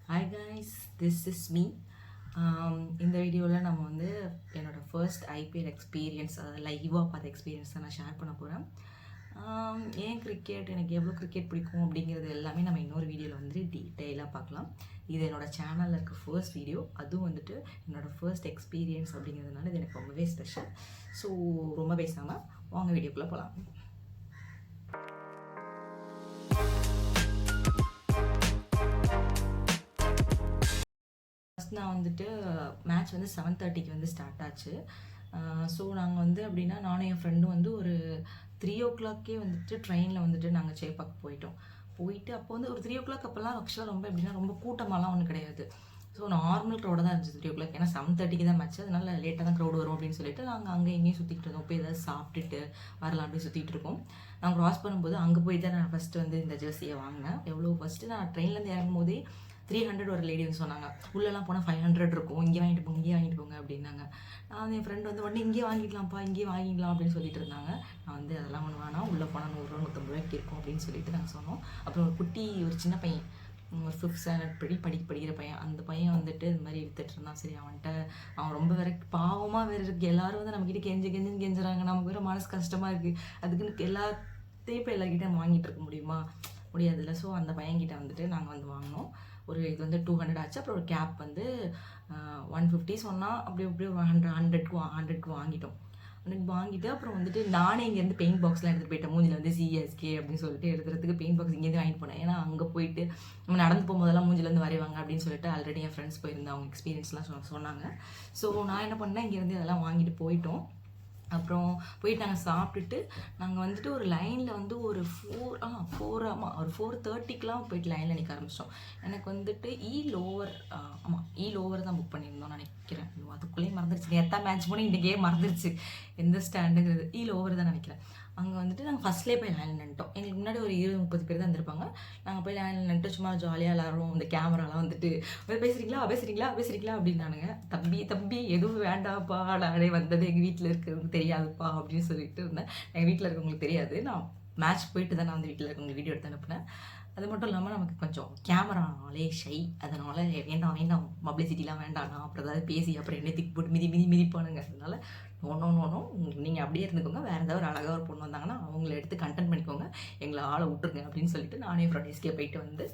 Hi guys, this is me. இந்த வீடியோவில் நம்ம வந்து என்னோடய ஃபர்ஸ்ட் ஐபிஎல் எக்ஸ்பீரியன்ஸ், அதாவது லைவாக பார்த்த எக்ஸ்பீரியன்ஸ் தான் நான் ஷேர் பண்ண போகிறேன். ஏன் கிரிக்கெட், எனக்கு எவ்வளோ கிரிக்கெட் பிடிக்கும் அப்படிங்கிறது எல்லாமே நம்ம இன்னொரு வீடியோவில் வந்து டீட்டெயிலாக பார்க்கலாம். இது என்னோடய சேனலில் இருக்க ஃபர்ஸ்ட் வீடியோ, அதுவும் வந்துட்டு என்னோடய ஃபர்ஸ்ட் எக்ஸ்பீரியன்ஸ் அப்படிங்கிறதுனால இது எனக்கு ரொம்பவே ஸ்பெஷல். ஸோ ரொம்ப பேசாமல் வாங்க வீடியோக்குள்ளே போகலாம். நான் வந்துட்டு மேட்ச் வந்து 7:30க்கு வந்து ஸ்டார்ட் ஆச்சு. ஸோ நாங்கள் வந்து அப்படின்னா நானும் என் ஃப்ரெண்டும் வந்து ஒரு 3 o'clock வந்துட்டு ட்ரெயினில் வந்துட்டு நாங்கள் சேப்பாக்கு போயிட்டு அப்போ வந்து ஒரு 3 o'clock அப்போல்லாம் ஆக்சுவலாக ரொம்ப எப்படின்னா ரொம்ப கூட்டமாலாம் ஒன்றும் கிடையாது. ஸோ நார்மல் க்ரௌடாக தான் இருந்துச்சு 3 o'clock. ஏன்னா 7:30க்கு தான் மேட்ச், அதனால லேட்டாக தான் க்ரௌட் வரும் அப்படின்னு சொல்லிட்டு நாங்கள் அங்கே எங்கேயும் சுற்றிட்டு இருந்தோம். போய் ஏதாவது சாப்பிட்டுட்டு வரலாம் அப்படின்னு சுற்றிட்டு இருக்கோம். நாங்கள் க்ராஸ் பண்ணும்போது அங்கே போய் தான் நான் ஃபஸ்ட்டு வந்து இந்த ஜெர்சியை வாங்கினேன். எவ்வளோ ஃபஸ்ட்டு நான் ட்ரெயின்லேருந்து இறங்கும் போதே 300 ஒரு லேடி வந்து சொன்னாங்க. உள்ளெல்லாம் போனால் 500 இருக்கும், இங்கே வாங்கிட்டு போங்க அப்படின்னாங்க. நான் வந்து என் ஃப்ரெண்டு வந்து உடனே இங்கேயே வாங்கிக்கலாம் அப்படின்னு சொல்லிட்டு இருந்தாங்க. நான் வந்து அதெல்லாம் ஒன்று வேணாம், உள்ளே போனால் 100 150 ரூபாய்க்கு இருக்கும் அப்படின்னு சொல்லிட்டு நாங்கள் சொன்னோம். அப்புறம் ஒரு சின்ன பையன், ஒரு 5th standard படிக்கிற பையன், அந்த பையன் வந்துட்டு இந்த மாதிரி வித்துட்டு இருந்தான். சரி, அவன் ரொம்ப வேற பாவமாக வேறு இருக்குது. எல்லாரும் வந்து நம்மக்கிட்ட கெஞ்சுறாங்க, நமக்கு வேறு மனசு கஷ்டமாக இருக்குது. அதுக்குன்னு எல்லாத்தையும் இப்போ எல்லாருக்கிட்டே வாங்கிட்டு இருக்க முடியாதுல்ல. ஸோ அந்த பையன்கிட்ட வந்துட்டு நாங்கள் வந்து வாங்கினோம். இது வந்து 200 ஆச்சு. அப்புறம் ஒரு கேப் வந்து 150 சொன்னால் அப்படி 100க்கு வாங்கிட்டோம். 100 வாங்கிட்டு அப்புறம் வந்துட்டு நானே இங்கேருந்து பெயிண்ட் பாக்ஸ்லாம் எடுத்துகிட்டு போயிட்டேன். மூஞ்சில் வந்து சிஎஸ்கே அப்படின்னு சொல்லிட்டு எடுக்கிறதுக்கு பெயிண்ட் பாக்ஸ் இங்கேருந்து வாங்கிட்டு போனேன். ஏன்னா அங்கே போயிட்டு நம்ம நடந்து போகும்போதெல்லாம் மூஞ்சிலேருந்து வரைவாங்க அப்படின்னு சொல்லிட்டு ஆல்ரெடி என் ஃப்ரெண்ட்ஸ் போயிருந்தேன், அவங்க எக்ஸ்பீரியன்ஸ்லாம் சொன்னாங்க. ஸோ நான் என்ன பண்ணேன், இங்கேருந்து அதெல்லாம் வாங்கிட்டு போயிட்டோம். அப்புறம் போயிட்டு நாங்கள் சாப்பிட்டுட்டு நாங்கள் வந்துட்டு ஒரு லைனில் வந்து ஒரு 4:30க்கெலாம் போயிட்டு லைனில் நிற்க ஆரம்பிச்சிட்டோம். எனக்கு வந்துட்டு இ லோவர் தான் புக் பண்ணியிருந்தோம்னு நினைக்கிறேன். அதுக்குள்ளேயும் மறந்துருச்சு, எத்தனை மேட்ச் போனால் இன்றைக்கே மறந்துருச்சு எந்த ஸ்டாண்டுங்கிறது. இ லோவர் தான் நினைக்கிறேன். அங்கே வந்துட்டு நாங்கள் ஃபஸ்ட்லேயே போய் லைனில் நின்ட்டோம். எங்களுக்கு முன்னாடி ஒரு 20-30 பேர் தான் இருந்திருப்பாங்க. நாங்கள் போய் லைனில் நின்ட்டு சும்மா ஜாலியாக எல்லாரும் இந்த கேமராலாம் வந்துட்டு பேசுகிறீங்களா அப்படின்னானுங்க. தம்பி எதுவும் வேண்டாப்பா, நானே வந்தது எங்கள் வீட்டில் இருக்கிறது தெரியாதுப்பா அப்படின்னு சொல்லிட்டு இருந்தேன். எங்கள் வீட்டில் இருக்கவங்களுக்கு தெரியாது, நான் மேட்ச் போயிட்டு தான் நான் வந்து வீட்டில் இருக்கவங்களுக்கு வீடியோ எடுத்து அனுப்புனேன். அது மட்டும் இல்லாமல் நமக்கு கொஞ்சம் கேமரானாலே ஷை, அதனால் வேண்டாம் பப்ளிசிட்டிலாம் வேண்டாம், அப்புறம் ஏதாவது பேசி அப்புறம் என்ன திக்கு போட்டு மிதிப்பானுங்க. அதனால நோ, நீங்கள் அப்படியே இருந்துக்கோங்க. வேறு ஏதாவது ஒரு அழகாக ஒரு பொண்ணு வந்தாங்கன்னா அவங்கள எடுத்து கண்டென்ட் பண்ணிக்கோங்க, எங்களை ஆளை விட்டுருங்க அப்படின்னு சொல்லிட்டு நானே ஃப்ரெண்ட்ஸ்க்கே போயிட்டு வந்து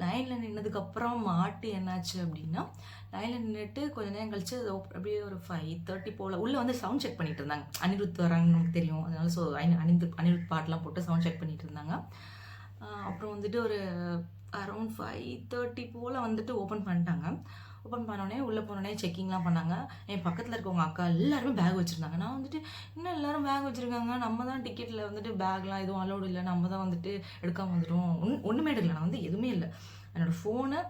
லைனில் நின்னதுக்கப்புறம் மாட்டு என்னாச்சு அப்படின்னா, லைனில் நின்றுட்டு கொஞ்சம் நேரம் கழிச்சு அப்படியே ஒரு 5:30 போல் உள்ளே வந்து சவுண்ட் செக் பண்ணிட்டு இருந்தாங்க. அனிருத் வராங்கன்னு நமக்கு தெரியும், அதனால ஸோ அனிருத் பாட்டெலாம் போட்டு சவுண்ட் செக் பண்ணிட்டு இருந்தாங்க. அப்புறம் வந்துட்டு ஒரு அரௌண்ட் 5:30 போல் வந்துட்டு ஓப்பன் பண்ணிட்டாங்க. ஓப்பன் பண்ணோடனே உள்ளே போனோடனே செக்கிங்லாம் பண்ணாங்க. என் பக்கத்தில் இருக்கவங்க அக்கா எல்லாருமே பேக் வச்சுருந்தாங்க. நான் வந்துட்டு இன்னும் எல்லோரும் பேக் வச்சுருக்காங்க, நம்ம தான் டிக்கெட்டில் வந்துட்டு பேக்லாம் எதுவும் அலோடு இல்லை, நம்ம தான் வந்துட்டு எடுக்காமல் வந்துட்டோம். ஒன்றுமே எடுக்கல, நான் வந்து எதுவுமே இல்லை. என்னோடய ஃபோனை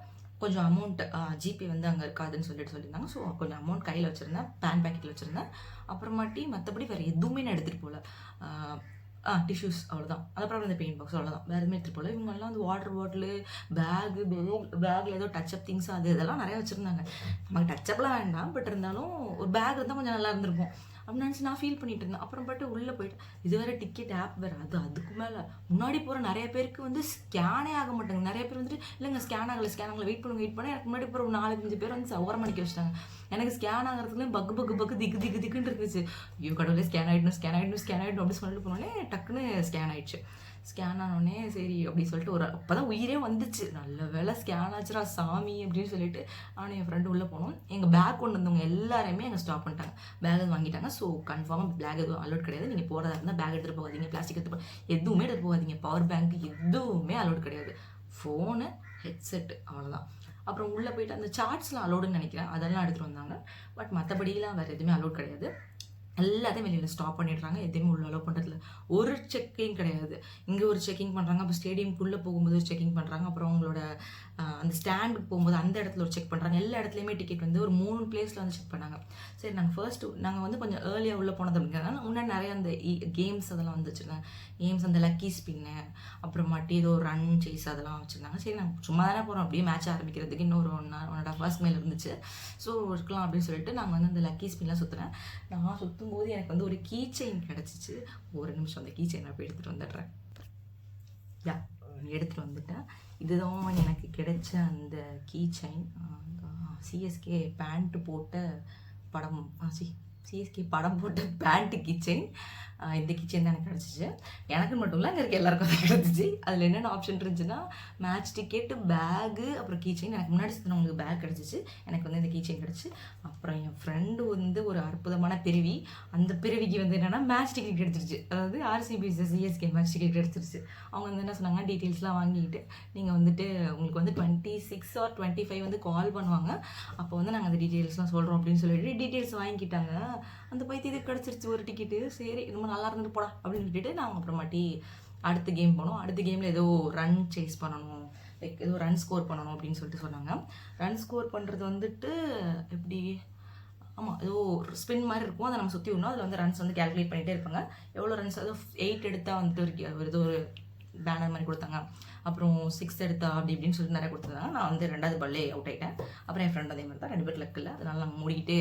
கொஞ்சம் அமௌண்ட் ஜிபே வந்து அங்கே இருக்காதுன்னு சொல்லியிருந்தாங்க. ஸோ கொஞ்சம் அமௌண்ட் கையில் வச்சுருந்தேன், பேன் பேக்கெட்டில் வச்சுருந்தேன். அப்புறமாட்டி மற்றபடி வேறு எதுவுமே நான் எடுத்துகிட்டு போகல. டிஷ்யூஸ் அவ்வளோதான். அதுக்கப்புறம் இந்த பெயிண்ட் பாக்ஸ் அவ்வளோதான், வேறு எதுவுமே எடுத்துகிட்டு போகல. இவங்கெல்லாம் வந்து வாட்டர் பாட்டிலு, பேக்கில் ஏதோ டச்சப் திங்ஸ் இதெல்லாம் நிறையா வச்சுருந்தாங்க. நமக்கு டச்சப்லாம் வேண்டாம், பட் இருந்தாலும் ஒரு பேக் இருந்தால் கொஞ்சம் நல்லா இருந்திருக்கும் அப்படின்னு நினச்சி நான் ஃபீல் பண்ணிட்டு இருந்தேன். அப்புறம் பட்டு உள்ளே போயிட்டு இது வேறு டிக்கெட் ஆப் வேறு, அதுக்கு மேலே முன்னாடி போகிற நிறைய பேருக்கு வந்து ஸ்கேனே ஆக மாட்டாங்க. நிறைய பேர் வந்துட்டு இல்லைங்க ஸ்கேன் ஆகலை வெயிட் பண்ண எனக்கு முன்னாடி போகிற ஒரு 4-5 பேர் வந்து ஓரம் அடிக்க வச்சிட்டாங்க. எனக்கு ஸ்கேன் ஆகிறதுக்குள்ளே பக்கு திக்குன்னு இருந்துச்சு. ஐயோ கடவுளே, ஸ்கேன் ஆகிடணும் அப்படி சொல்லிட்டு போனோடனே டக்குன்னு ஸ்கேன் ஆகிடுச்சு. ஸ்கேன் ஆனோடனே சரி அப்படி சொல்லிட்டு அப்போ தான் உயிரே வந்துச்சு. நல்ல வேலை ஸ்கேன் ஆச்சுரா சாமி அப்படின்னு சொல்லிட்டு நானும் என் ஃப்ரெண்டு உள்ளே போனோம். எங்கள் பேக் கொண்டு வந்தவங்க எல்லாருமே எங்கள் ஸ்டாப் பண்ணிட்டாங்க, பேக் வாங்கிட்டாங்க. ஸோ கன்ஃபார்மாக பேக் எதுவும் அலோட் கிடையாது. நீங்கள் போகிறதா இருந்தால் பேக் எடுத்துகிட்டு போகாதீங்க, பிளாஸ்டிக் எதுவுமே எடுத்துகிட்டு போகாதீங்க, பவர் பேங்க் எதுவுமே அலோட் கிடையாது. ஃபோனு, ஹெட்செட்டு அவ்வளோதான். அப்புறம் உள்ளே போயிட்டு அந்த சார்ட்ஸ்லாம் அலோடுன்னு நினைக்கிறேன், அதெல்லாம் எடுத்துகிட்டு வந்தாங்க. பட் மற்றபடியெலாம் வேறு எதுவுமே அலோட் கிடையாது. எல்லாத்தையும் வெளியில் ஸ்டாப் பண்ணிடுறாங்க, எதுவுமே உள்ள அலோவ் பண்ணுறதுல ஒரு செக்கிங் கிடையாது. இங்கே ஒரு செக்கிங் பண்ணுறாங்க, அப்புறம் ஸ்டேடியம்குள்ளே போகும்போது ஒரு செக்கிங் பண்ணுறாங்க, அப்புறம் அவங்களோட அந்த ஸ்டாண்டுக்கு போகும்போது அந்த இடத்துல ஒரு செக் பண்ணுறாங்க. எல்லா இடத்துலையுமே டிக்கெட் வந்து ஒரு 3 பிளேஸில் வந்து செக் பண்ணாங்க. சரி, நாங்கள் வந்து கொஞ்சம் ஏர்லியாக உள்ளே போனது அப்படிங்கிறதுனால முன்னாடி நிறைய அந்த கேம்ஸ் அதெல்லாம் வந்து வச்சுருந்தாங்க. கேம்ஸ் அந்த லக்கி ஸ்பின்னு, அப்புறமாட்டி ஏதோ ரன் சேஸ் அதெல்லாம் வச்சுருந்தாங்க. சரி, நாங்கள் சும்மா தானே போகிறோம், அப்படியே மேட்ச் ஆரம்பிக்கிறதுக்கு இன்னொரு 1.5 hours மேலே இருந்துச்சு. ஸோ இருக்கலாம் அப்படின்னு சொல்லிட்டு நாங்கள் வந்து அந்த லக்கி ஸ்பின்லாம் சுற்றுறேன். நான் சுற்றும்போது எனக்கு வந்து ஒரு கீ செயின் கிடச்சிச்சு. ஒரு நிமிஷம் அந்த கீ செயின் நான் போய் எடுத்துகிட்டு வந்துடுறேன். எடுத்துகிட்டு வந்துட்டேன். இதுதான் எனக்கு கிடைச்ச அந்த கீ செயின். சிஎஸ்கே பேண்ட்டு போட்ட படம் சிஎஸ்கே படம் போட்ட பேண்ட்டு கீ செயின். இந்த கீ செயின் தான் எனக்கு கிடச்சிச்சு. எனக்கு மட்டும் இல்லை, அங்கே இருக்க எல்லாருக்கும் தான் கிடச்சிச்சு. அதில் என்னென்ன ஆப்ஷன் இருந்துச்சுன்னா மேட்ச் டிக்கெட்டு, பேகு, அப்புறம் கீ செயின். எனக்கு முன்னாடி உங்களுக்கு பேக் கிடச்சிச்சு, எனக்கு வந்து இந்த கீ செயின் கிடச்சி. அப்புறம் என் ஃப்ரெண்டு வந்து ஒரு அற்புதமான பிறவி. அந்த பிறவிக்கு வந்து என்னென்னா மேட்ச் டிக்கெட் கிடச்சிருச்சு. அதாவது ஆர்சிபி சிஎஸ்கே மேட்ச் டிக்கெட் கிடச்சிருச்சு. அவங்க வந்து என்ன சொன்னாங்க, டீட்டெயில்ஸ்லாம் வாங்கிக்கிட்டு நீங்கள் வந்துட்டு உங்களுக்கு வந்து 26 or 25 வந்து கால் பண்ணுவாங்க, அப்போ வந்து நாங்கள் அந்த டீட்டெயில்ஸ்லாம் சொல்கிறோம் அப்படின்னு சொல்லிட்டு டீட்டெயில்ஸ் வாங்கிக்கிட்டாங்க. அந்த பைத்தியத்துக்கு கிடச்சிருச்சு ஒரு டிக்கெட்டு. சரி ரொம்ப நல்லா இருந்துட்டு போடா அப்படின்னு சொல்லிட்டு நாங்கள் அப்புறமாட்டி அடுத்த கேம் போனோம். அடுத்த கேமில் ஏதோ ரன் சேஸ் பண்ணணும், லைக் ஏதோ ரன் ஸ்கோர் பண்ணணும் அப்படின்னு சொல்லிட்டு சொன்னாங்க. ரன் ஸ்கோர் பண்ணுறது வந்துட்டு எப்படி, ஆமாம் ஏதோ ஸ்பின் மாதிரி இருக்கும், அதை நம்ம சுற்றி விடணும். அதில் வந்து ரன்ஸ் வந்து கேல்குலேட் பண்ணிகிட்டே இருப்பாங்க. எவ்வளோ ரன்ஸ், அது 8 எடுத்தால் வந்துட்டு ஏதோ ஒரு பேனர் மாதிரி கொடுத்தாங்க. அப்புறம் 6 எடுத்தா அப்படி இப்படின்னு சொல்லிட்டு நிறைய கொடுத்துருந்தாங்க. நான் வந்து 2வது பால்லே அவுட் ஆகிட்டேன். அப்புறம் என் ஃப்ரெண்ட் அதே மாதிரி தான், 2 பேர் லக் இல்லை. அதனால நாங்கள் மூடிக்கிட்டு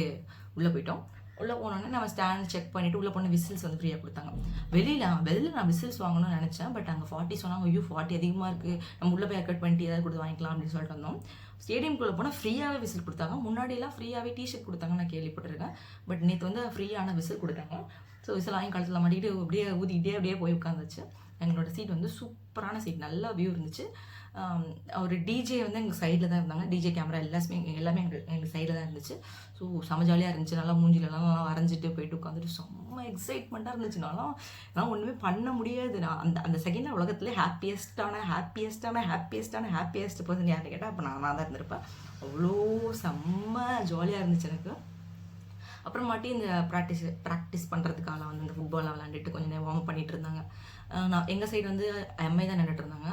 உள்ளே போயிட்டோம். உள்ளே போனோடனே நம்ம ஸ்டாண்ட் செக் பண்ணிவிட்டு உள்ளே போன விசில்ஸ் வந்து ஃப்ரீயாக கொடுத்தாங்க. வெளியில் நான் விசில்ஸ் வாங்கணும்னு நினச்சேன். பட் அங்கே 40 சொன்னாங்க. ஐயோ 40 அதிகமாக இருக்குது, நம்ம உள்ளே போய் கட் பண்ணிட்டு ஏதாவது கொடுத்து வாங்கிக்கலாம் அப்படின்னு சொல்லிட்டு வந்தோம். ஸ்டேடியம்குள்ளே போனால் ஃப்ரீயாகவே விசில் கொடுத்தாங்க. முன்னாடியெல்லாம் ஃப்ரீயாகவே டிஷர்ட் கொடுத்தாங்க, நான் கேள்விப்பட்டிருக்கேன். பட் நேற்று வந்து ஃப்ரீயான விசில் கொடுத்தாங்க. ஸோ விசில் வாங்கி கழுத்தில் மாட்டிக்கிட்டு அப்படியே ஊதிக்கிட்டே அப்படியே போய் உட்காந்துச்சு. எங்களோட சீட் வந்து சூப்பரான சீட், நல்ல வியூ இருந்துச்சு. ஒரு டிஜே வந்து எங்கள் சைடில் தான் இருந்தாங்க. டிஜே கேமரா எல்லாமே எங்கள் சைடில் தான் இருந்துச்சு. ஸோ செம்ம ஜாலியாக இருந்துச்சு. நல்லா மூஞ்சிலெல்லாம் நல்லா வரைஞ்சிட்டு போயிட்டு உட்காந்துட்டு செம்ம எக்ஸைட்மெண்ட்டாக இருந்துச்சு. நான் ஒன்றுமே பண்ண முடியாது. நான் அந்த செகண்ட் உலகத்துலேயே ஹாப்பியஸ்ட் பர்சன் யார்கிட்ட கேட்டால் அப்போ நான் தான் இருந்திருப்பேன். அவ்வளோ செம்ம ஜாலியாக இருந்துச்சு எனக்கு. அப்புறமாட்டி இந்த ப்ராக்டிஸ் பண்ணுறதுக்காக வந்து இந்த ஃபுட்பால் விளாண்டுட்டு கொஞ்சம் நேரம் வார்ம் பண்ணிகிட்டு இருந்தாங்க. நான் எங்கள் சைடு வந்து எம்ஐ தான் நின்றுட்டு இருந்தாங்க.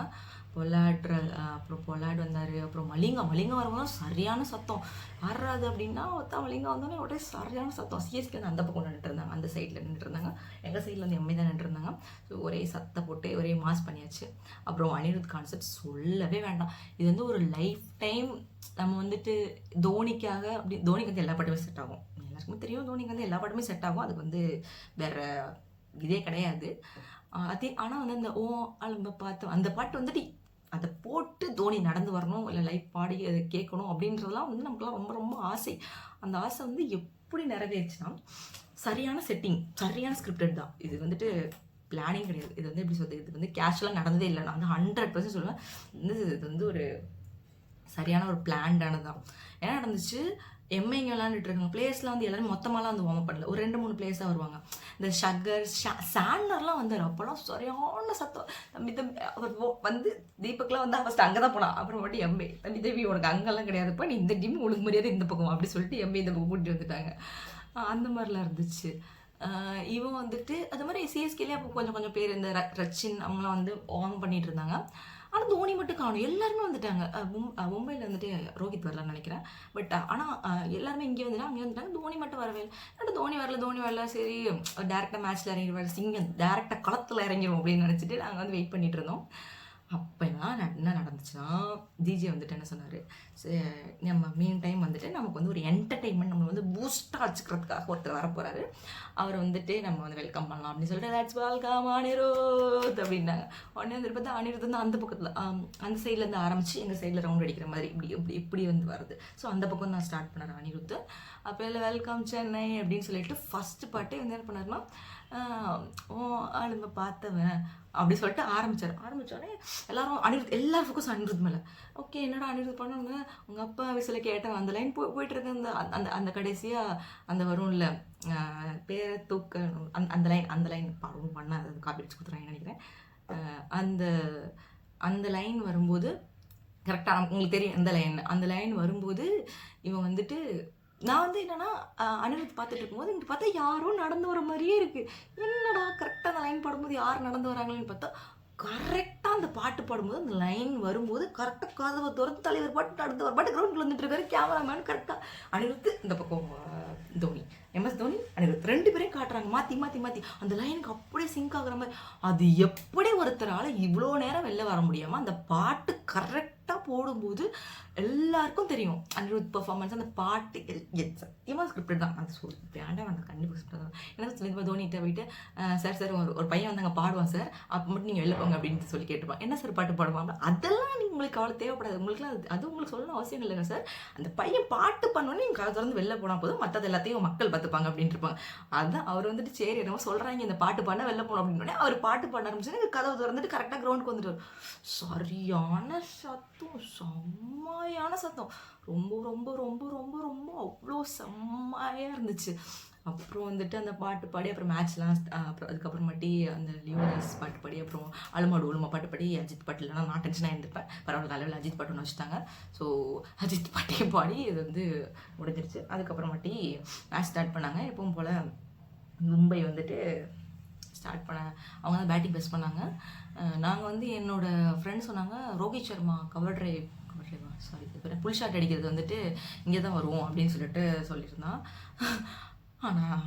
அப்புறம் பொலாட் வந்தார். அப்புறம் மலிங்கா வரும்போது சரியான சத்தம். யாராது அப்படின்னா மலிங்கா வந்தோடனே உடனே சரியான சத்தம். சிஎஸ்கே வந்து அந்த பக்கம் நின்றுட்டு இருந்தாங்க, அந்த சைடில் நின்றுட்டு இருந்தாங்க. எங்கள் சைடில் வந்து எம்ஐ தான் நின்றுட்டு இருந்தாங்க. ஸோ ஒரே சத்தை போட்டு ஒரே மாஸ் பண்ணியாச்சு. அப்புறம் அனிருத் கான்செப்ட் சொல்லவே வேண்டாம். இது வந்து ஒரு லைஃப் டைம் நம்ம வந்துட்டு தோனிக்காக தோனிக்கு வந்து எல்லா பாட்டுமே செட் ஆகும். எல்லாருக்குமே தெரியும் தோனிக்கு வந்து எல்லா பாட்டுமே செட் ஆகும். அதுக்கு வந்து வேறு இதே கிடையாது. ஆனால் வந்து அந்த அலும்ப பார்த்து அந்த பாட்டு வந்துட்டு அதை போட்டு தோனி நடந்து வரணும், இல்லை லைஃப் பாடி அதை கேட்கணும் அப்படின்றதெல்லாம் வந்து நமக்குலாம் ரொம்ப ரொம்ப ஆசை. அந்த ஆசை வந்து எப்படி நிறைவேறுச்சுன்னா சரியான செட்டிங், சரியான ஸ்கிரிப்டட் தான். இது வந்துட்டு பிளானிங் கிடையாது. இது வந்து எப்படி சொல்கிறது, இது வந்து கேஷுவலாக நடந்ததே இல்லை. நான் வந்து 100% சொல்லுவேன். இது வந்து ஒரு சரியான ஒரு பிளான்டானது தான். என்ன நடந்துச்சு, எம்ஐங்க விளாண்டுட்டு இருக்காங்க. பிளேயர்ஸ்லாம் வந்து எல்லாரும் மொத்தமாலாம் வந்து வார்ம் அப் பண்ணல, ஒரு 2-3 பிளேயர்ஸாக வருவாங்க. இந்த சாண்டர்லாம் வந்தார். அப்போல்லாம் சரியான சத்தம். தம்பி அவர் வந்து தீபக்லாம் வந்து ஃபஸ்ட் அங்கே தான் போனான். அப்புறம் மட்டும் எம்ஐ தம்பி உனக்கு அங்கெல்லாம் கிடையாதுப்பா, நீ இந்த டீம் ஒழுங்கு மரியாதை இந்த பக்கம் அப்படி சொல்லிட்டு எம்ஐ இந்த பக்கம் கூட்டிட்டு வந்துட்டாங்க. அந்த மாதிரிலாம் இருந்துச்சு. இவன் வந்துட்டு அது மாதிரி சிஎஸ்கேலேயே அப்போ கொஞ்சம் பேர் இந்த ரச்சின் அவங்களாம் வந்து வார்ம் பண்ணிட்டு இருந்தாங்க. ஆனால் தோனி மட்டும் காணும். எல்லாருமே வந்துட்டாங்க. மும்பையில் வந்துட்டு ரோஹித் வரலான்னு நினைக்கிறேன். பட் ஆனால் எல்லாருமே இங்கே வந்துட்டாங்க, அங்கே வந்துட்டாங்க. தோனி மட்டும் வரவே இல்லை. தோனி வரல. சரி டேரெக்டாக மேட்ச்சில் இறங்கிடுவார், சிங்கம் டேரெக்டாக களத்தில் இறங்கிடும் அப்படின்னு நினச்சிட்டு நாங்கள் வந்து வெயிட் பண்ணிட்டு இருந்தோம். அப்போ என்ன நடந்துச்சுன்னா, டிஜே வந்துட்டு என்ன சொன்னார், நம்ம மீன் டைம் வந்துட்டு நமக்கு வந்து ஒரு என்டர்டெயின்மெண்ட் நம்ம வந்து பூஸ்டாக வச்சுக்கிறதுக்காக ஒருத்தர் வரப்போகிறாரு. அவர் வந்துட்டு நம்ம வந்து வெல்கம் பண்ணலாம் அப்படின்னு சொல்லிட்டு லெட்ஸ் வெல்கம் அனிருத் அப்படின்னாங்க. உடனே வந்துட்டு பார்த்தா அனிருத் வந்து அந்த பக்கத்தில் அந்த சைட்லேருந்து ஆரம்பித்து எங்கள் சைடில் ரவுண்ட் அடிக்கிற மாதிரி இப்படி வந்து வருது. ஸோ அந்த பக்கம் தான் ஸ்டார்ட் பண்ணார் அனிருத். அப்போ இல்லை வெல்கம் சென்னை அப்படின்னு சொல்லிட்டு ஃபஸ்ட்டு பாட்டே வந்து என்ன பண்ணாருன்னா, ஆளுங்க பார்த்தவன் அப்படி சொல்லிட்டு ஆரம்பித்தோடனே எல்லாரும் எல்லா ஃபோக்கஸும் அனிருத் மேலே. ஓகே என்னடா அனிருத் பண்ணவங்க உங்கள் அப்பா விசில கேட்டேன். அந்த லைன் போயிட்டு இருக்கு. அந்த கடைசியாக அந்த வரும்ல பேரை தூக்க அந்த லைன் பாடவும் பண்ண அதை காப்பி அடிச்சு கொடுத்துறாங்கன்னு நினைக்கிறேன். அந்த லைன் வரும்போது கரெக்டாக உங்களுக்கு தெரியும் அந்த லைன் வரும்போது இவன் வந்துட்டு நான் வந்து என்னன்னா அனிருத் பார்த்துட்டு இருக்கும்போது இங்கே பார்த்தா யாரும் நடந்து வர மாதிரியே இருக்குது. என்னடா கரெக்டாக அந்த லைன் பாடும்போது யார் நடந்து வராங்களேன்னு பார்த்தா கரெக்டாக அந்த பாட்டு பாடும்போது அந்த லைன் வரும்போது கரெக்டாக கதவை திறந்து தலைவர் பாட்டு நடந்து வர பாட்டு கிரவுண்டில் வந்துட்டு இருக்காரு. கேமராமேன் கரெக்டாக அனிருத், இந்த பக்கம் தோனி, எம்எஸ் தோனி, அனிருத் 2 பேரையும் காட்டுறாங்க மாற்றி அந்த லைனுக்கு அப்படியே சிங்க் ஆகுற மாதிரி. அது எப்படி ஒருத்தரால் இவ்வளோ நேரம் வெளில வர முடியாமல் அந்த பாட்டு கரெக்டாக கரெக்டாக போடும்போது எல்லாருக்கும் தெரியும் அனிருத் பெர்ஃபார்மன்ஸ், அந்த பாட்டு சத்தியமாக ஸ்கிரிப்ட் தான். அது சொல்லி வேண்டாம் அந்த கண்டிப்பாக ஸ்கிரிப்ட் தான். என்ன சொல்லி தோனிகிட்ட போயிட்டு சார் ஒரு பையன் வந்து அங்கே பாடுவான் சார், அப்போ மட்டும் நீங்கள் வெளில போங்க அப்படின்னு சொல்லி கேட்டுப்பான். என்ன சார் பாட்டு பாடுவாங்க, அதெல்லாம் நீங்கள் உங்களுக்கு அவ்வளோ தேவைப்படாது, உங்களுக்குலாம் அது உங்களுக்கு சொல்லணும் அவசியம் இல்லைங்க சார். அந்த பையன் பாட்டு பண்ணோன்னே நீங்கள் கதை திறந்து வெளில போனால் போதும், மற்றது எல்லாத்தையும் மக்கள் பார்த்துப்பாங்க அப்படின்ட்டு இருப்பாங்க. அதுதான் அவர் வந்துட்டு சரி என்னமோ சொல்கிறாங்க இந்த பாட்டு பாட வெளில போகணும் அப்படின்னோடனே அவர் பாட்டு பாட ஆரம்பிச்சு கதவு திறந்துட்டு கரெக்டாக கிரவுண்டுக்கு வந்துட்டு சரியான சத்தம், செம்மையான சத்தம், ரொம்ப ரொம்ப ரொம்ப ரொம்ப ரொம்ப அவ்வளோ செம்மையாக இருந்துச்சு. அப்புறம் வந்துட்டு அந்த பாட்டு பாடி அப்புறம் மேட்ச்லாம் அப்புறம் அதுக்கப்புறமாட்டி அந்த லியோனஸ் பாட்டு பாடி அப்புறம் அலுமாடு உலுமா பாட்டு பாடி அஜித் பாட்டு இல்லைனா நான் டென்ஷனாக இருந்திருப்பேன். பரவாயில்ல நல்ல அஜித் பாட்டு ஒன்று வச்சுட்டாங்க. ஸோ அஜித் பாட்டையும் பாடி இது வந்து முடிஞ்சிருச்சு. அதுக்கப்புறமாட்டி மேட்ச் ஸ்டார்ட் பண்ணாங்க. எப்பவும் போல் மும்பை வந்துட்டு ஸ்டார்ட் பண்ண அவங்க தான் பேட்டிங் பெஸ்ட் பண்ணாங்க. நாங்கள் வந்து என்னோடய ஃப்ரெண்ட் சொன்னாங்க ரோஹித் சர்மா கவர் ட்ரைவா சாரி புல் ஷாட் அடிக்கிறது வந்துட்டு இங்கே தான் வரும் அப்படின்னு சொல்லிட்டு சொல்லியிருந்தான். ஆனால்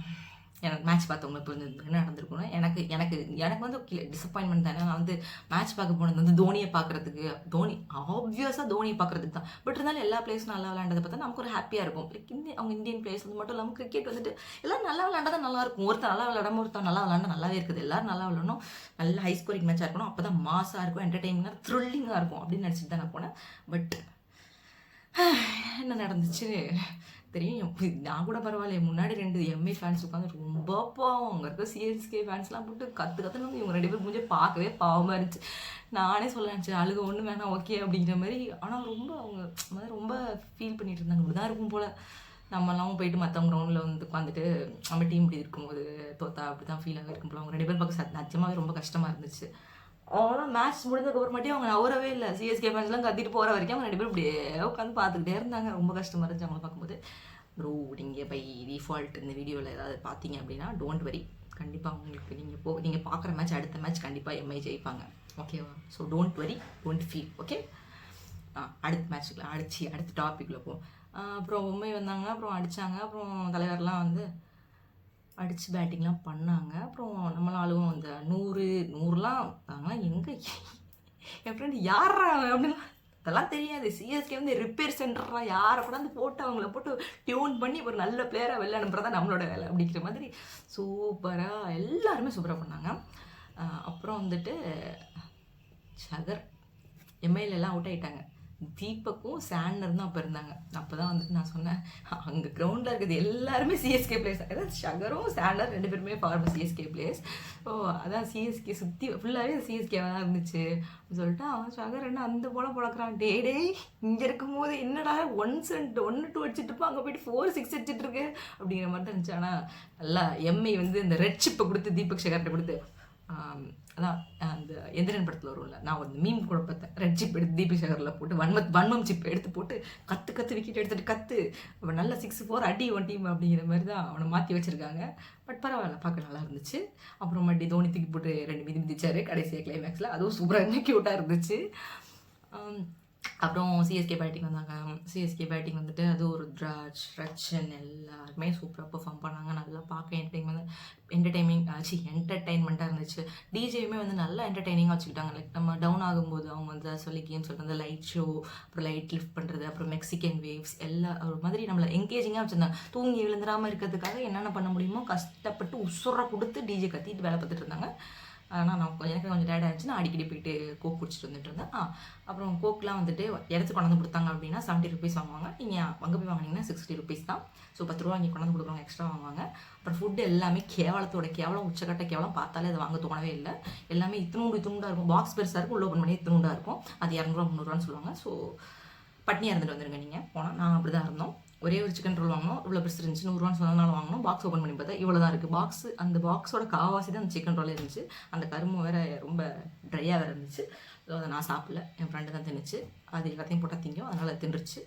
எனக்கு மேட்ச் பார்த்தவங்க இப்போ என்ன நடந்திருக்கணும், எனக்கு எனக்கு எனக்கு வந்து டிசப்பாயின்மெண்ட் தானே. நான் வந்து மேட்ச் பார்க்க போனது வந்து தோனியை பார்க்குறதுக்கு, தோனி ஆப்வியஸாக தோனியை பார்க்குறதுக்கு தான். பட் இருந்தாலும் எல்லா பிளேஸும் நல்லா விளையாண்டதை பார்த்தா நமக்கு ஒரு ஹாப்பியாக இருக்கும். லைக் அவங்க இந்தியன் பிளேஸ் வந்து மட்டும் இல்லாமல் கிரிக்கெட் வந்துட்டு எல்லாம் நல்லா விளையாண்டா தான் நல்லாயிருக்கும். ஒருத்தர் நல்லா விளையாடாம ஒருத்தர் நல்லா விளையாண்டா நல்லாவே இருக்குது. எல்லோரும் நல்லா விளையாடணும், நல்ல ஹை ஸ்கோரிங் மேட்சாக இருக்கணும், அப்போ தான் மாஸாக இருக்கும், என்டர்டெயினிங்காக த்ரில்லிங்காக இருக்கும் அப்படின்னு நினச்சிட்டு தான் நான் போனேன். பட் என்ன நடந்துச்சு தெரியும். நான் கூட பரவாயில்ல, முன்னாடி 2 எம்ஐ ஃபேன்ஸ் உட்காந்து ரொம்ப பாவம், அங்கே இருக்க சிஎஸ்கே ஃபேன்ஸ்லாம் போட்டு கற்றுன்னு இவங்க 2 பேர் முடிஞ்சு பார்க்கவே பாவமாக இருந்துச்சு. நானே சொல்ல நினச்சேன் அழுக ஒன்று வேணாம் ஓகே அப்படிங்கிற மாதிரி. ஆனால் ரொம்ப அவங்க மாதிரி ரொம்ப ஃபீல் பண்ணிட்டு இருந்தாங்க. இப்படி தான் இருக்கும் போல் நம்மளாம் போயிட்டு மற்றவங்க கிரவுண்டில் வந்து உட்காந்துட்டு நம்ம டீம் இப்படி இருக்கும்போது தோத்தா அப்படி தான் ஃபீலாக இருக்கும் போல். அவங்க 2 பேர் பார்க்க நிஜமாவே ரொம்ப கஷ்டமாக இருந்துச்சு. ஆனால் மேட்ச் முடிஞ்சதுக்கப்புறமாட்டி அவங்க நவரவே இல்லை. சிஎஸ்கே ஃபேன்ஸ்லாம் கத்திட்டு போகிற வரைக்கும் அவங்க 2 பேரும் இப்படியே உட்காந்து பார்த்துக்கிட்டே இருந்தாங்க. ரொம்ப கஷ்டமாக இருந்துச்சு அவங்கள பார்க்கும்போது. ப்ரோ நீங்கள் பை டிஃபால்ட் இந்த வீடியோவில் ஏதாவது பார்த்தீங்க அப்படின்னா டோன்ட் வரி, கண்டிப்பாக உங்களுக்கு நீங்கள் பார்க்குற மேட்ச் அடுத்த மேட்ச் கண்டிப்பாக எம்ஐ ஜெயிப்பாங்க, ஓகேவா? So don't worry, don't feel, okay? அடுத்த மேட்ச்சுக்குலாம் அடுத்த டாப்பிக்கில் போகும். அப்புறம் மும்பை வந்தாங்க, அப்புறம் அடித்தாங்க, அப்புறம் தலைவர்லாம் வந்து அடித்து பேட்டிங்லாம் பண்ணாங்க. அப்புறம் நம்மளாம் ஆளுவும் அந்த 100லாம் நாங்களாம் எங்கே என் ஃப்ரெண்டு யாரா அப்படின்னா அதெல்லாம் தெரியாது. சிஎஸ்கே வந்து ரிப்பேர் சென்டரா யாரை கூட வந்து போட்டு அவங்கள போட்டு டியூன் பண்ணி ஒரு நல்ல பிளேயராக வெளில அனுப்புறதா நம்மளோட வேலை அப்படிங்கிற மாதிரி சூப்பராக எல்லாருமே சூப்பராக பண்ணாங்க. அப்புறம் வந்துட்டு ஷகர் எம்ஐலெல்லாம் அவுட் ஆகிட்டாங்க. தீபக்கும் சாண்டர் தான் அப்போ இருந்தாங்க. அப்போ தான் வந்துட்டு நான் சொன்னேன் அங்கே கிரவுண்டில் இருக்கிறது எல்லாருமே சிஎஸ்கே பிளேயர்ஸ். அதாவது ஷகரும் சாண்டர் 2 பேருமே ஃபார்மர் சிஎஸ்கே பிளேயர்ஸ். ஸோ அதான் சிஎஸ்கே சுற்றி ஃபுல்லாகவே சிஎஸ்கேவாக தான் இருந்துச்சு சொல்லிட்டு அவன் ஷகர் என்ன அந்த போல பழக்கிறான். டே இங்கே இருக்கும்போது என்னடா 1-2 அடிச்சுட்டு இருப்பான், அங்கே போயிட்டு 4-6 அடிச்சுட்டு இருக்கு அப்படிங்கிற மாதிரி தான் இருந்துச்சு. ஆனால் நல்லா எம்ஐ வந்து இந்த ரெட் சிப்பை கொடுத்து தீபக் ஷகர்கிட்ட கொடுத்து அதான் அந்த எந்திரன் படத்தில் வரும்ல, நான் ஒரு மீம் கூட பார்த்தேன். ரெட் சிப் எடுத்து தீபக் ஷகரில் போட்டு வன்மம் சிப் எடுத்து போட்டு கற்று விக்கெட் எடுத்துகிட்டு அவன் நல்லா 6-4 அடி ஒன் டீம் அப்படிங்கிற மாதிரி தான் அவனை மாற்றி வச்சுருக்காங்க. பட் பரவாயில்ல, பார்க்க நல்லா இருந்துச்சு. அப்புறம் மறுபடி தோனி தூக்கி போட்டு 2 மிதிச்சார் கடைசியாக கிளைமேக்ஸில், அதுவும் சூப்பராக க்யூட்டாக இருந்துச்சு. அப்புறம் சிஎஸ்கே பேட்டிங் வந்தாங்க. சிஎஸ்கே பேட்டிங் வந்துட்டு அது ஒரு ரச்சன் எல்லாருமே சூப்பராக பெர்ஃபார்ம் பண்ணாங்க. நல்லா பார்க்க என்டர்டெயின்மெண்ட்டாக இருந்துச்சு. டிஜேயுமே வந்து நல்லா என்டர்டெய்னிங்காக வச்சுக்கிட்டாங்க. லைக் நம்ம டவுன் ஆகும்போது அவங்க வந்து சொல்லிக்கேன்னு சொல்லிட்டு அந்த லைட் ஷோ, அப்புறம் லைட் லிஃப்ட் பண்ணுறது, அப்புறம் மெக்சிகன் வேவ்ஸ் எல்லாம் ஒரு மாதிரி நம்மளை என்கேஜிங்காக வச்சுருந்தாங்க. தூங்கி விழுந்துடாமல் இருக்கிறதுக்காக என்னென்ன பண்ண முடியுமோ கஷ்டப்பட்டு உசுரை கொடுத்து டிஜே கத்திட்டு வேலை பார்த்துட்டு இருந்தாங்க. ஆனால் எனக்கு கொஞ்சம் டயர்ட் ஆகிடுச்சு. நான் அடிக்கடி போயிட்டு கோக் குடிச்சிட்டு வந்துட்டு இருந்தேன். அப்புறம் கோக்லாம் வந்துட்டு இடத்துக்கு கொண்டாந்து கொடுத்தாங்க அப்படின்னா 70 ருபீஸ் வாங்குவாங்க. நீங்கள் அங்கே போய் வாங்கினீங்கன்னா 60 ருபீஸ் தான். ஸோ 10 ரூபா இங்கே கொண்டாந்து கொடுக்குறவங்க எக்ஸ்ட்ரா வாங்குவாங்க. அப்புறம் ஃபுட்டு எல்லாமே கேவலம் உச்சக்கட்ட கேவலம், பார்த்தாலே அதை வாங்க தோணவே இல்லை. எல்லாமே இத்தினூண்டாக இருக்கும். பாக்ஸ் பெருசாக இருக்கும், உள்ள ஓப்பன் பண்ணி இத்தினூண்டாக இருக்கும். அது 200 300 சொல்லுவாங்க. ஸோ பட்னியாக இருந்துட்டு வந்துடுங்க நீங்கள் போனால். நான் அப்படி தான் இருந்தோம். ஒரே ஒரு சிக்கன் ரோல் வாங்கினோம், இவ்வளோ பெருசு இருந்துச்சு, 100 சொன்னதுனால வாங்கினோம். பாக்ஸ் ஓப்பன் பண்ணி பார்த்தா இவ்வளோ தான் இருக்குது. அந்த பாக்ஸோட காவாசி தான் அந்த சிக்கன் ரோலே இருந்துச்சு. அந்த கரும்பு வேறு ரொம்ப ட்ரையாக வேறு இருந்துச்சு. ஸோ அதை நான் சாப்பிடல, என் ஃப்ரெண்டு தான் தின்னுச்சு. அது எல்லாத்தையும் போட்டால் திங்கும், அதனால் தின்றுச்சு.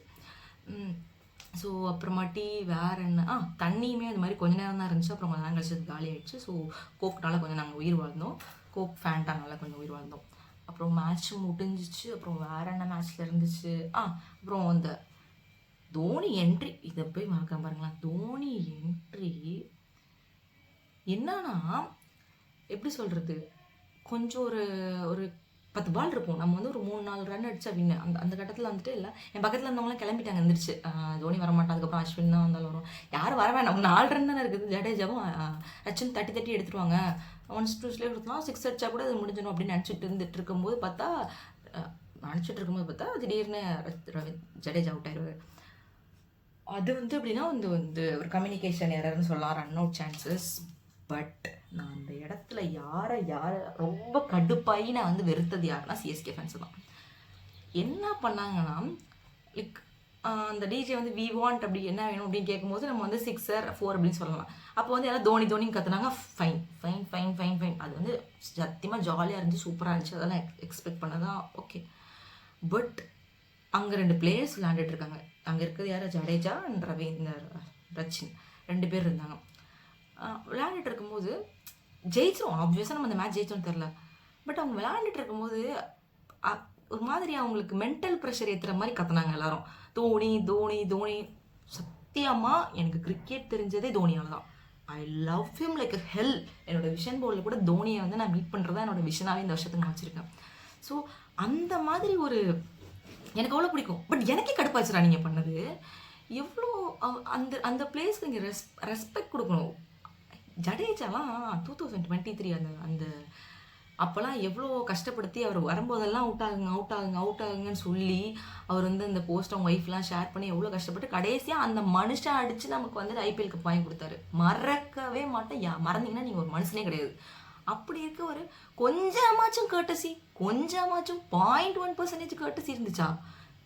ஸோ அப்புறமாட்டி வேறு என்ன, தண்ணியுமே அது மாதிரி கொஞ்சம் நேரம் தான் இருந்துச்சு. அப்புறம் கொஞ்சம் நேரம் கழிச்சு காலி ஆகிடுச்சு. ஸோ கோக்னால கொஞ்சம் நாங்கள் உயிர் வாழ்ந்தோம், கோக் ஃபேண்டானால கொஞ்சம் உயிர் வாழ்ந்தோம். அப்புறம் மேட்ச் முடிஞ்சிச்சு. அப்புறம் வேறு என்ன மேட்ச்சில் இருந்துச்சு, அப்புறம் அந்த தோனி என்ட்ரி, இதை போய் மறக்க பாருங்களேன். தோனி என்ட்ரி என்னன்னா எப்படி சொல்கிறது, கொஞ்சம் ஒரு 10 பால் இருக்கும். நம்ம வந்து ஒரு 3-4 ரன் அடிச்சா வின்னு. அந்த அந்த கட்டத்தில் வந்துட்டு இல்லை, என் பக்கத்தில் இருந்தவங்களாம் கிளம்பிட்டாங்க எந்திரிச்சு. தோனி வரமாட்டான், அதுக்கப்புறம் அஸ்வின் தான் வந்தாலும் வரும், யாரும் வர வேணாம், 4 ரன் தானே இருக்குது, ஜடேஜாவும் ரச்சின் தட்டி தட்டி எடுத்துருவாங்க, 1-2 கொடுத்தலாம், 6 அடிச்சா கூட அது முடிஞ்சிடும் அப்படின்னு நினச்சிட்டு இருந்துட்டு இருக்கும்போது பார்த்தா திடீர்னு ஜடேஜா அவுட் ஆயிடுவார். அது வந்து எப்படின்னா வந்து வந்து ஒரு கம்யூனிகேஷன் எரர்னு சொல்லலாம், ரன் அவுட் சான்சஸ். பட் நான் அந்த இடத்துல யாரை ரொம்ப கடுப்பாகி நான் வந்து வெறுத்தது யாருன்னா சிஎஸ்கே ஃபேன்ஸு தான். என்ன பண்ணாங்கன்னா லைக் அந்த டிஜே வந்து வி வாண்ட் அப்படி என்ன வேணும் அப்படின்னு கேட்கும்போது நம்ம வந்து 6 or 4 அப்படின்னு சொல்லலாம். அப்போ வந்து யாராவது தோனி தோனின்னு கற்றுனாங்க, fine fine fine fine fine. அது வந்து சத்தியமாக ஜாலியாக இருந்துச்சு, சூப்பராக இருந்துச்சு, அதெல்லாம் எக்ஸ்பெக்ட் பண்ணதான் ஓகே. பட் அங்கே 2 பிளேயர்ஸ் விளையாண்டுட்டு இருக்காங்க. அங்கே இருக்கிறது யார், ஜடேஜா அண்ட் ரவீந்தர் ரச்சின் 2 பேர் இருந்தாங்க. விளையாண்டுட்டு இருக்கும்போது ஜெயிச்சிரும், ஆப்வியஸாக நம்ம அந்த மேட்ச் ஜெயிச்சோன்னு தெரில. பட் அவங்க விளையாண்டுட்டு இருக்கும்போது ஒரு மாதிரி அவங்களுக்கு மென்டல் ப்ரெஷர் ஏற்றுற மாதிரி கத்துனாங்க எல்லாரும், தோனி தோனி தோனி. சத்தியமாக எனக்கு கிரிக்கெட் தெரிஞ்சதே தோனியால் தான். I love him like a hell. என்னோட விஷன் போர்டில் கூட தோனியை வந்து நான் மீட் பண்ணுறதா என்னோட விஷனாகவே இந்த வருஷத்துக்கு நான் வச்சுருக்கேன். ஸோ அந்த மாதிரி ஒரு எனக்கு அவ்வளோ பிடிக்கும். பட் எனக்கே கடுப்பாச்சுடா நீங்கள் பண்ணது. எவ்வளோ அந்த அந்த பிளேஸ்க்கு நீங்கள் ரெஸ்பெக்ட் கொடுக்கணும். ஜடேஜாலாம் 2023 அந்த அப்போல்லாம் எவ்வளோ கஷ்டப்படுத்தி அவர் வரும்போதெல்லாம் அவுட் ஆகுங்கன்னு சொல்லி அவர் வந்து அந்த போஸ்ட் அவங்க ஒய்ஃப்லாம் ஷேர் பண்ணி எவ்வளோ கஷ்டப்பட்டு கடைசியாக அந்த மனுஷன் அடித்து நமக்கு வந்து ஐபிஎல் கப் வாங்கி கொடுத்தாரு. மறக்கவே மாட்டேன். மறந்தீங்கன்னா நீங்கள் ஒரு மனுஷனே கிடையாது. அப்படி இருக்க ஒரு கொஞ்சமாச்சும் கேட்டசி, கொஞ்சமாச்சும் 0.1% கேட்டசி இருந்துச்சா?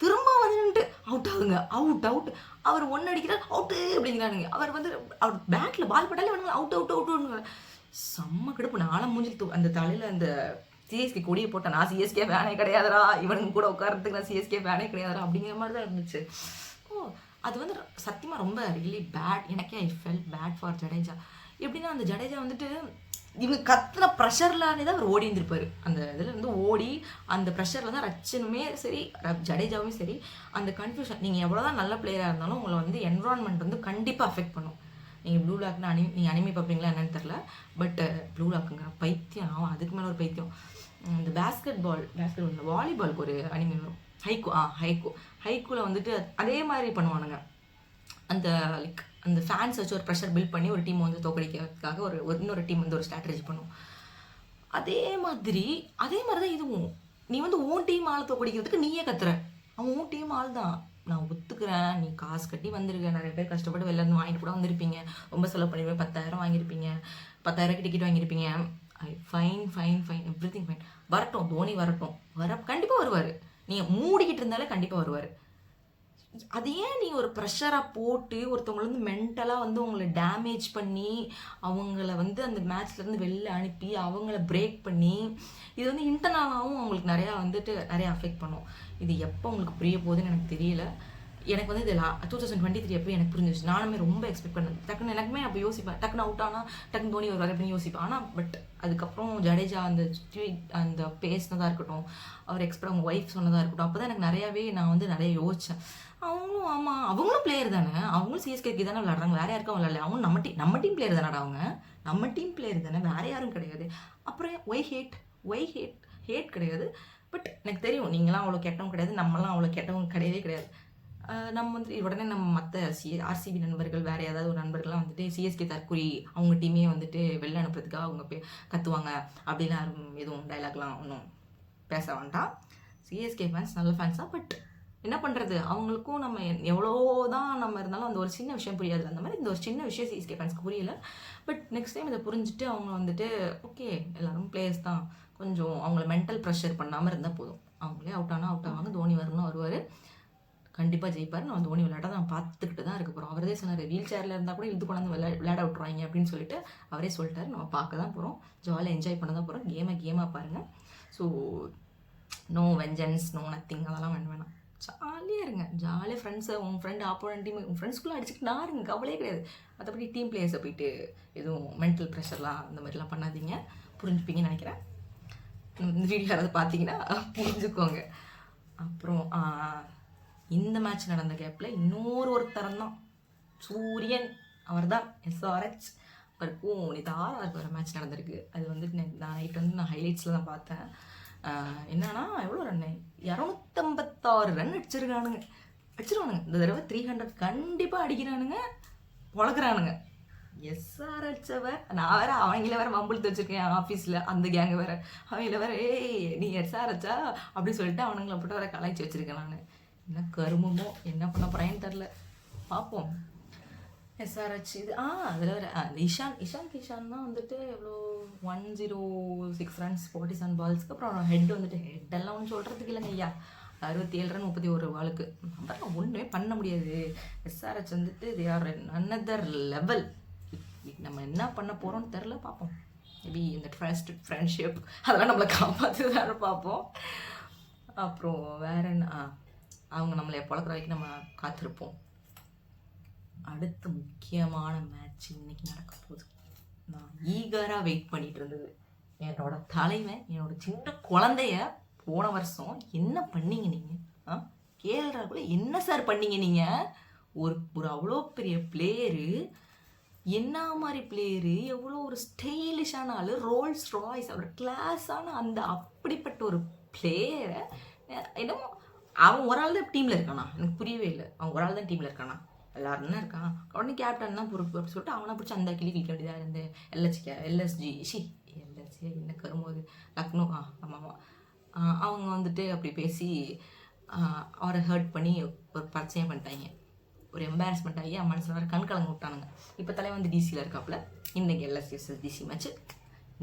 திரும்ப வந்துட்டு அவுட் ஆகுங்க, அவுட் அவர் 1 அடிக்கிறார், அவுட்டு அப்படிங்கிறானுங்க. அவர் வந்து அவர் பேட்டில் பால் பட்டாலே வேணுங்க, அவுட். செம்ம கடுப்பு. நானும் மூஞ்சில் அந்த தலையில் அந்த சிஎஸ்கே கொடியை போட்டேன். நான் சிஎஸ்கே ஃபேனே கிடையாதுடா, இவனுங்க கூட உட்காரத்துக்கு நான் சிஎஸ்கே ஃபேனே கிடையாதுடா அப்படிங்கிற மாதிரி தான் இருந்துச்சு. அது வந்து சத்தியமாக ரொம்ப ரியலி பேட். எனக்கே ஐ ஃபெல் பேட் ஃபார் ஜடேஜா. எப்படின்னா அந்த ஜடேஜா வந்துட்டு இவங்க கத்துற ப்ரெஷர்லானே தான் அவர் ஓடி இருந்திருப்பார். அந்த இதில் வந்து ஓடி அந்த ப்ரெஷரில் தான் ரச்சினுமே சரி ஜடேஜாவுமே சரி அந்த கன்ஃபியூஷன். நீங்கள் எவ்வளோதான் நல்ல பிளேயராக இருந்தாலும் உங்களை வந்து என்விரான்மெண்ட் வந்து கண்டிப்பாக அஃபெக்ட் பண்ணும். நீங்கள் ப்ளூ லாக்னு நீங்கள் அனிமே பார்ப்பீங்களா என்னன்னு தெரில, பட் ப்ளூ லாக்குங்க பைத்தியம். நான் அதுக்கு மேலே ஒரு பைத்தியம். இந்த பேஸ்கெட் பால் இந்த வாலிபாலுக்கு ஒரு அனிமே வரும், ஹைக்கூவில் வந்துட்டு அதே மாதிரி பண்ணுவானுங்க. அந்த லைக் அந்த ஃபேன்ஸ் வச்சு ஒரு ப்ரெஷர் பில்ட் பண்ணி ஒரு டீம் வந்து தோக்கடிக்கிறதுக்காக ஒரு இன்னொரு டீம் வந்து ஒரு ஸ்ட்ராட்டஜி பண்ணும். அதே மாதிரி தான் இதுவும். நீ வந்து உன் டீம் ஆள் தோக்கடிக்கிறதுக்கு நீயே கத்துற, அவன் உன் டீம் ஆள் தான், நான் ஒத்துக்கிறேன், நீ காசு கட்டி வந்திருக்க, நிறைய பேர் கஷ்டப்பட்டு வெளில இருந்து வாங்கிட்டு கூட வந்திருப்பீங்க, ரொம்ப செலவு பண்ணிருப்பீங்க, 10,000 வாங்கியிருப்பீங்க, 10,000 டிக்கெட் வாங்கியிருப்பீங்க, ஃபைன் எவ்ரிதிங் ஃபைன். வரட்டும், தோனி வரட்டும், கண்டிப்பாக வருவார். நீங்கள் மூடிக்கிட்டு இருந்தாலே கண்டிப்பாக வருவார். அது ஏன் நீ ஒரு ப்ரெஷராக போட்டு ஒருத்தவங்களை வந்து மென்டலாக வந்து அவங்கள டேமேஜ் பண்ணி அவங்கள வந்து அந்த மேட்ச்லேருந்து வெளில அனுப்பி அவங்கள பிரேக் பண்ணி இது வந்து இன்டர்னலாகவும் அவங்களுக்கு நிறையா அஃபெக்ட் பண்ணும். இது எப்போ உங்களுக்கு புரிய போகுதுன்னு எனக்கு தெரியல. எனக்கு வந்து இது 2023 எப்போ எனக்கு புரிஞ்சிச்சு. நானுமே ரொம்ப எக்ஸ்பெக்ட் பண்ணேன். டக்குன்னு எனக்குமே அப்போ யோசிப்பேன், டக்குன்னு அவுட் ஆனால் டக்குன்னு தோனி ஒரு அப்படின்னு யோசிப்பேன். ஆனால் பட் அதுக்கப்புறம் ஜடேஜா அந்த பேசினதாக இருக்கட்டும், அவர் அவங்க ஒய்ஃப் சொன்னதாக இருக்கட்டும், அப்போ தான் எனக்கு நிறையாவே நான் வந்து நிறைய யோசித்தேன். அவங்களும் பிளேயர் தானே, அவங்களும் சிஎஸ்கேக்கு தானே விளையாடுறாங்க, வேற யாருக்கும் விளையாடல. அவங்க நம்ம டீம் பிளேயர் தானடா, நம்ம டீம் பிளேயர் தானே, வேற யாரும் கிடையாது. அப்புறம் ஒய் ஹேட் கிடையாது. பட் எனக்கு தெரியும் நீங்களாம் அவ்வளோ கெட்டவங்க கிடையாது, நம்மளாம் அவ்வளோ கெட்டவங்க கிடையாது. நம்ம வந்து உடனே நம்ம மற்ற ஆர்சிபி நண்பர்கள் வேறு ஏதாவது ஒரு நண்பர்கள்லாம் வந்துட்டு சிஎஸ்கே தற்குறி, அவங்க டீமே வந்துட்டு வெளில அனுப்புறதுக்காக அவங்க கத்துவாங்க அப்படிலாம் எதுவும் டைலாக்லாம் ஒன்றும் பேச வேண்டாம். சிஎஸ்கே ஃபேன்ஸ் நல்ல ஃபேன்ஸ் தான். பட் என்ன பண்ணுறது, அவங்களுக்கும் நம்ம எவ்வளோ தான் நம்ம இருந்தாலும் அந்த ஒரு சின்ன விஷயம் புரியாது. அந்த மாதிரி இந்த ஒரு சின்ன விஷயம் சிஎஸ்கே ஃபேன்ஸ்க்கு புரியலை. பட் நெக்ஸ்ட் டைம் இதை புரிஞ்சுட்டு அவங்க வந்துட்டு ஓகே எல்லாரும் பிளேயர்ஸ் தான், கொஞ்சம் அவங்கள மென்டல் ப்ரெஷர் பண்ணாமல் இருந்தால் போதும். அவங்களே அவுட் ஆவாங்க, தோனி வரணும் வருவார், கண்டிப்பாக ஜெயிப்பார். நான் தோனி விளையாட நான் பார்த்துக்கிட்டு தான் இருக்க போகிறோம். அவரே சொன்னார், வீல் சேரில் இருந்தால் கூட இழுத்து கொண்டாந்து விளையாட விட்டுருவாங்க அப்படின்னு சொல்லிட்டு அவரே சொல்லிட்டார். நம்ம பார்க்க தான் போகிறோம், ஜாலியாக என்ஜாய் பண்ண தான் போகிறோம். கேமாக பாருங்கள். So no vengeance, no nothing, அதெல்லாம் வேணாம். ஜாலியாக இருங்க, ஜாலியாக ஃப்ரெண்ட்ஸை உங்கள் ஃப்ரெண்டு ஆப்போனன்ட் டீம் உங்கள் ஃப்ரெண்ட்ஸ்குள்ளே அடிச்சுட்டு நான் இருங்க, கவலையே கிடையாது. மற்றபடி டீம் பிளேயர்ஸை போயிட்டு எதுவும் மென்டல் ப்ரெஷர்லாம் அந்த மாதிரிலாம் பண்ணாதீங்க. புரிஞ்சுப்பீங்கன்னு நினைக்கிறேன். இந்த வீடியோ யாராவது பார்த்தீங்கன்னா புரிஞ்சுக்கோங்க. அப்புறம் இந்த மேட்ச் நடந்த கேப்பில் இன்னொரு தரம் தான் சூரியன், அவர் தான் SRH. அவருக்கும் நிதாராக ஒரு மேட்ச் நடந்திருக்கு. அது வந்து நான் நைட் வந்து நான் ஹைலைட்ஸில் தான் பார்த்தேன். என்னன்னா எவ்வளோ ரன்னு 256 ரன் அடிச்சிருக்கானுங்க. இந்த தடவை 300 கண்டிப்பாக அடிக்கிறானுங்க, பொழக்கிறானுங்க. எஸ்ஆர்ஹெச்சவர் நான் வேற அவங்கள வேற வம்பிழுத்து வச்சிருக்கேன் ஆஃபீஸில், அந்த கேங்கை வேற அவங்கள வேற நீ எஸ்ஆர்ஹெச்சா அப்படின்னு சொல்லிட்டு அவனுங்களை போட்டு வேற கலாய்ச்சி வச்சிருக்கேன் நான். என்ன கருமமோ என்ன பண்ண போகிறேன்னு தெரில, பார்ப்போம். எஸ்ஆர்ஹெச் இது அதில் வேறு இஷான் கிஷான் தான் வந்துட்டு எவ்வளோ 106 ரன்ஸ் 47 பால்ஸ்க்கு. அப்புறம் ஹெட் வந்துட்டு ஹெட்டெல்லாம் ஒன்றும் சொல்கிறதுக்கு இல்லைங்க ஐயா, 67 ரன் 31 பாலுக்கு. அதெல்லாம் ஒன்றுமே பண்ண முடியாது. எஸ்ஆர்ஹெச் வந்துட்டு தே ஆர் அனதர் லெவல். நம்ம என்ன பண்ண போகிறோம்னு தெரில, பார்ப்போம். மேபி இந்த ட்ரஸ்ட் ஃப்ரெண்ட்ஷிப் அதெல்லாம் நம்மளை காப்பாற்றுதான்னு பார்ப்போம். அப்புறம் வேற என்ன, அவங்க நம்மளை பழக்கிற வரைக்கும் நம்ம காத்திருப்போம். அடுத்த முக்கியமான மேட்ச் இன்னைக்கு நடக்க போகுது. நான் ஈகராக வெயிட் பண்ணிட்டு இருந்தது. என்னோட தலைவன், என்னோட சின்ன குழந்தைய போன வருஷம் என்ன பண்ணீங்க நீங்கள்? கேஎல் ராகுல என்ன சார் பண்ணீங்க நீங்கள்? ஒரு அவ்வளோ பெரிய பிளேயரு, என்ன மாதிரி பிளேயரு, எவ்வளோ ஒரு ஸ்டைலிஷான ஆள், ரோல்ஸ் ராய்ஸ் அவர் கிளாஸான அந்த அப்படிப்பட்ட ஒரு பிளேயரை என்னமோ அவன் ஒரு ஆள் தான் டீமில் இருக்கானா? எனக்கு புரியவே இல்லை. அவன் ஒரு ஆள் தான் டீமில் இருக்கானா? எல்லாரும் தான் இருக்கான். உடனே கேப்டன் தான் பொறுப்பு அப்படின்னு சொல்லிட்டு அவனை பிடிச்சி அந்த கிளி கிளிக்க வேண்டியதாக இருந்து எல்எஸ்ஜி என்ன கரும்போது லக்னோ ஆமாம் அவங்க வந்துட்டு அப்படி பேசி அவரை ஹர்ட் பண்ணி ஒரு பிரச்சனை பண்ணிட்டாங்க. ஒரு எம்பாரஸ்மெண்ட் ஆகி அவன் மனசில் வேறு கண் கலங்க விட்டானுங்க. இப்போ தலை வந்து டிசியில் இருக்காப்புல. இன்றைக்கி எல்எஸ்சி டிசி மேட்ச்சு.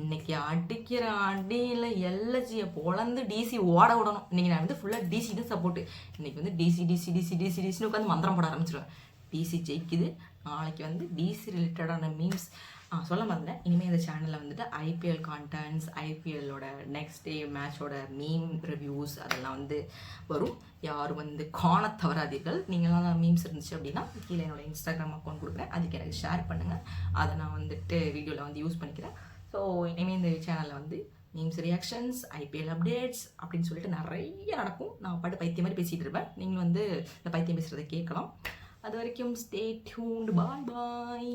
இன்றைக்கி அடிக்கிற அடியில் எல்எஸ்ஜியை பொழந்து டிசி ஓட விடணும். இன்றைக்கி நான் வந்து ஃபுல்லாக டிசி தான் சப்போர்ட்டு. இன்றைக்கி வந்து டிசின்னு உட்காந்து மந்திரம் போட ஆரம்பிச்சிடுவேன். டிசி ஜெயிக்குது. நாளைக்கு வந்து டிசி ரிலேட்டடான மீம்ஸ் சொல்ல மாட்டேன். இனிமேல் இந்த சேனலில் வந்துட்டு ஐபிஎல் கான்டென்ட்ஸ், ஐபிஎல்லோட நெக்ஸ்ட் டே மேட்சோட மீம் ரிவ்யூஸ் அதெல்லாம் வந்து வரும். யாரும் வந்து காண தவறாதீர்கள். நீங்களாம் மீம்ஸ் இருந்துச்சு அப்படின்னா கீழே என்னோடய இன்ஸ்டாகிராம் அக்கௌண்ட் கொடுக்குறேன், அதுக்கு எனக்கு ஷேர் பண்ணுங்கள். அதை நான் வந்துட்டு வீடியோவில் வந்து யூஸ் பண்ணிக்கிறேன். ஸோ இனிமேல் இந்த சேனலில் வந்து மீம்ஸ் ரியாக்ஷன்ஸ், ஐபிஎல் அப்டேட்ஸ் அப்படின்னு சொல்லிட்டு நிறைய நடக்கும். நான் பாட்டு பைத்தியம் மாதிரி பேசிகிட்டு இருப்பேன். நீங்கள் வந்து இந்த பைத்தியம் பேசுகிறத கேட்கலாம். அது வரைக்கும் ஸ்டே டியூன்ட். பாய் பாய்.